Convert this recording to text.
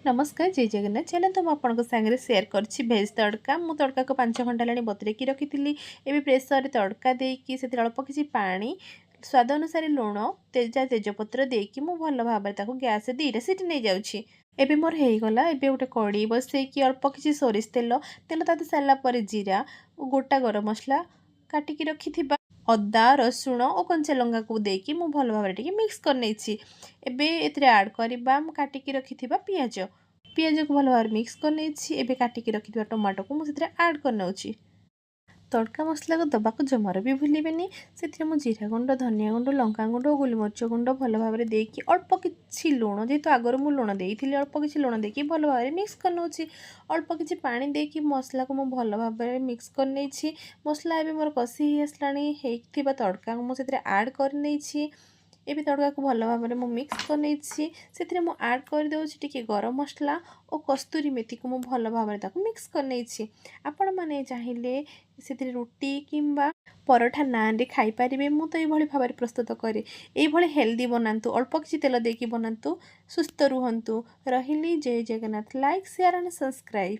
नमस्कार जय जगन्नाथ चलते मुझे आपंक सागर सेयार करछि भेज तड़का मु तड़का को 5 घंटा लानी बतरेकी रखी एवं प्रेसर तड़का देकी से अल्प किसी पानी स्वाद अनुसार लुण तेजा तेजपत्र देकी मु भल भाव गैस दीटा सीटी नहीं जाऊँगी। एबे मोर होगला एबे गोटे कड़ी बसैकी अल्प किसी सोरिष तेल तेल ताते सारापर जीरा और गोटा गरम मसला काटिकी रखी अदा रसुण और कंचा लंका को देकी मु भल भाव मिक्स कर नहीं एबे एथरे ऐड करबा मु काटिकी रखी पियाज पियाज को भल भाव मिक्स कर नहीं एबे काटिकी रखी टमाटो को मुझे ऐड कर नौची। तड़का मसला को दबाक जमार भी भूलें से मुझे जीरा गुंड धनिया गुंड लंका गुंड और गोलमरीच गुंड भल भाव देकी अल्प किसी लुण जेहेतु आगर मुझे लुण देती अल्प किसी लुण देकी भल भाव मिक्स कर नौची। अल्प किसी पानी देकी मसला को मुझे भल भाव मिक्स कर नहीं मसला एवं मोर कषि आसला तड़का मुझे ऐड कर नहीं एबे तड़का को भल भाव में मिक्स कर नहीं से ऐड कर दे गरम मसला और कस्तूरी मेथी को मुझे भल भाव मिक्स कर नहीं आपण मैंने चाहिए से रुटी किंबा परोठा नान रे खाई पारिबे। मु तो ये भाव प्रस्तुत करे ये हेल्दी बनातु अल्प किसी तेल देकी बनातु सुस्थ रुहंतु। रहिली जय Jagannath. Like share and subscribe.